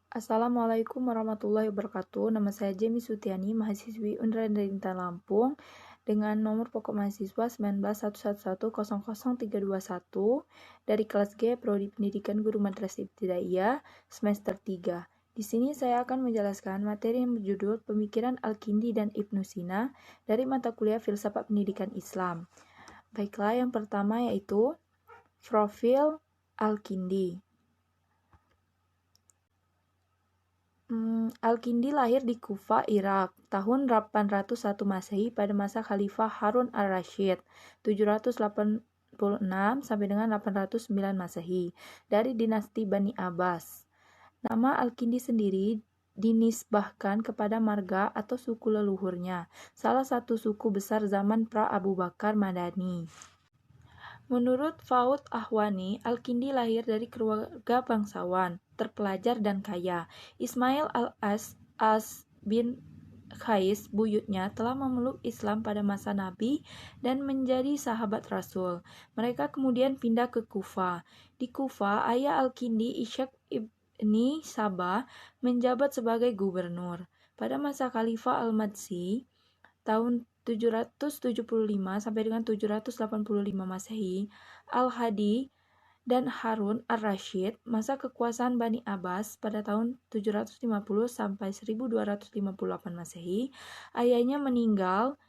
Assalamualaikum warahmatullahi wabarakatuh. Nama saya Jemi Sutiani, mahasiswi Unra Intan Lampung, dengan nomor pokok mahasiswa 191111000321 dari kelas G Prodi Pendidikan Guru Madrasah Ibtidaiyah semester 3. Di sini saya akan menjelaskan materi yang berjudul Pemikiran Al-Kindi dan Ibnu Sina dari mata kuliah Filsafat Pendidikan Islam. Baiklah, yang pertama yaitu profil Al-Kindi. Al-Kindi lahir di Kufa, Irak, tahun 801 Masehi pada masa Khalifah Harun al-Rasyid, 786 sampai dengan 809 Masehi, dari dinasti Bani Abbas. Nama Al-Kindi sendiri dinisbahkan kepada marga atau suku leluhurnya, salah satu suku besar zaman pra Abu Bakar Madani. Menurut Faud Ahwani, Al-Kindi lahir dari keluarga bangsawan, terpelajar dan kaya. Ismail al-As bin Khais, buyutnya, telah memeluk Islam pada masa Nabi dan menjadi sahabat Rasul. Mereka kemudian pindah ke Kufa. Di Kufa, ayah Al-Kindi, Ishaq ibni Sabah, menjabat sebagai gubernur. Pada masa Khalifah Al-Madsi, tahun 775 sampai dengan 785 Masehi, Al-Hadi dan Harun al-Rasyid, masa kekuasaan Bani Abbas pada tahun 750 sampai 1258 Masehi, ayahnya meninggal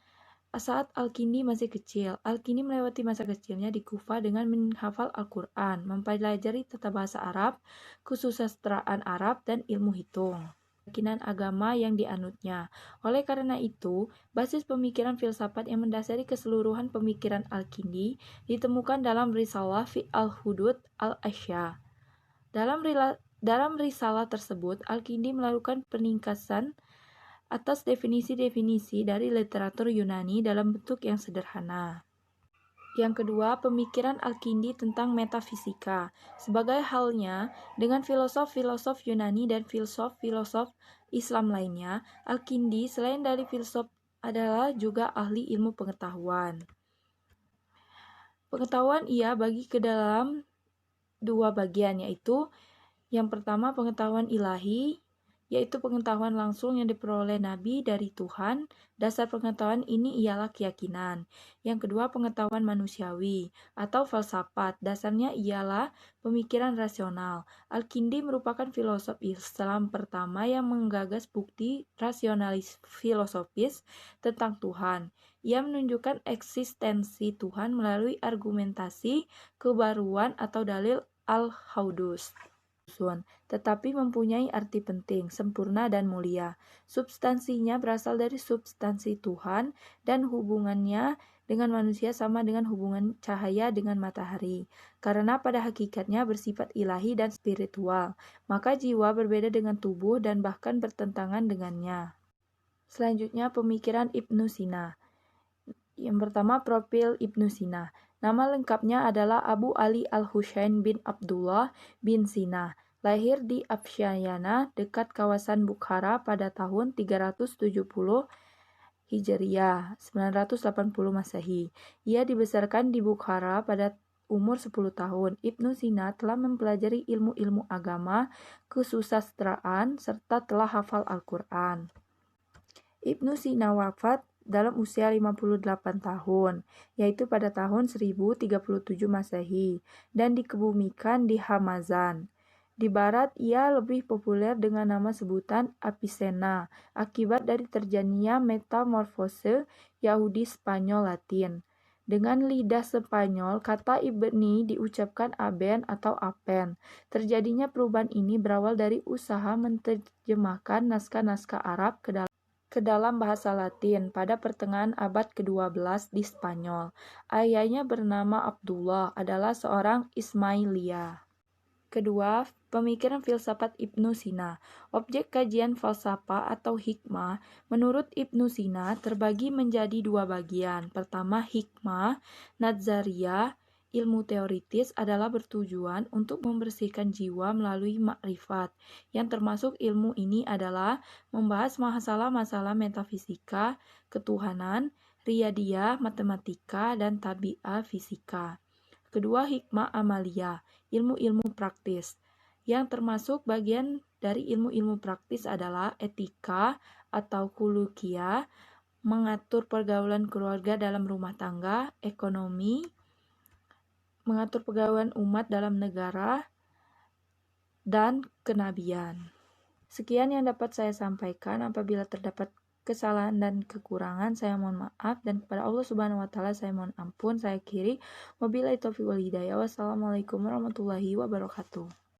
saat Al-Kindi masih kecil. Al-Kindi melewati masa kecilnya di Kufa dengan menghafal Al-Quran, mempelajari tata bahasa Arab, kesusastraan Arab, dan ilmu hitung. Keyakinan agama yang dianutnya. Oleh karena itu, basis pemikiran filsafat yang mendasari keseluruhan pemikiran Al-Kindi ditemukan dalam Risalah fi al-Hudud al-Asya. Dalam risalah tersebut, Al-Kindi melakukan peningkatan atas definisi-definisi dari literatur Yunani dalam bentuk yang sederhana. Yang kedua, pemikiran Al-Kindi tentang metafisika. Sebagai halnya dengan filosof-filosof Yunani dan filosof-filosof Islam lainnya, Al-Kindi selain dari filsuf adalah juga ahli ilmu pengetahuan. Pengetahuan ia bagi ke dalam dua bagian, yaitu yang pertama pengetahuan ilahi, yaitu pengetahuan langsung yang diperoleh Nabi dari Tuhan. Dasar pengetahuan ini ialah keyakinan. Yang kedua, pengetahuan manusiawi atau falsafat. Dasarnya ialah pemikiran rasional. Al-Kindi merupakan filosof Islam pertama yang menggagas bukti rasionalis filosofis tentang Tuhan. Ia menunjukkan eksistensi Tuhan melalui argumentasi kebaruan atau dalil al-haudus, tetapi mempunyai arti penting, sempurna, dan mulia. Substansinya berasal dari substansi Tuhan dan hubungannya dengan manusia sama dengan hubungan cahaya dengan matahari. Karena pada hakikatnya bersifat ilahi dan spiritual, maka jiwa berbeda dengan tubuh dan bahkan bertentangan dengannya. Selanjutnya, pemikiran Ibnu Sina. Yang pertama, profil Ibnu Sina. Nama lengkapnya adalah Abu Ali al-Husain bin Abdullah bin Sina. Lahir di Afsyayana, dekat kawasan Bukhara pada tahun 370 Hijriah, 980 Masehi. Ia dibesarkan di Bukhara pada umur 10 tahun. Ibnu Sina telah mempelajari ilmu-ilmu agama, kesusastraan, serta telah hafal Al-Quran. Ibnu Sina wafat dalam usia 58 tahun, yaitu pada tahun 1037 Masehi, dan dikebumikan di Hamazan. Di barat, ia lebih populer dengan nama sebutan Avicenna, akibat dari terjadinya metamorfose Yahudi Spanyol Latin. Dengan lidah Spanyol, kata Ibni diucapkan Aben atau Apen. Terjadinya perubahan ini berawal dari usaha menerjemahkan naskah-naskah Arab ke dalam bahasa Latin pada pertengahan abad ke-12 di Spanyol. Ayahnya bernama Abdullah, adalah seorang Ismailia. Kedua, pemikiran filsafat Ibnu Sina. Objek kajian falsafah atau hikmah menurut Ibnu Sina terbagi menjadi dua bagian. Pertama, hikmah nazariyah, ilmu teoritis, adalah bertujuan untuk membersihkan jiwa melalui makrifat. Yang termasuk ilmu ini adalah membahas masalah-masalah metafisika, ketuhanan, riyadiyah, matematika, dan tabiat fisika. Kedua, hikmah amaliyah, ilmu-ilmu praktis, yang termasuk bagian dari ilmu-ilmu praktis adalah etika atau khuluqiyah, mengatur pergaulan keluarga dalam rumah tangga, ekonomi, mengatur pergaulan umat dalam negara, dan kenabian. Sekian yang dapat saya sampaikan. Apabila terdapat kesalahan dan kekurangan, saya mohon maaf, dan kepada Allah Subhanahu wa taala saya mohon ampun. Saya akhiri, wabillahi taufiq wal hidayah. Wassalamualaikum warahmatullahi wabarakatuh.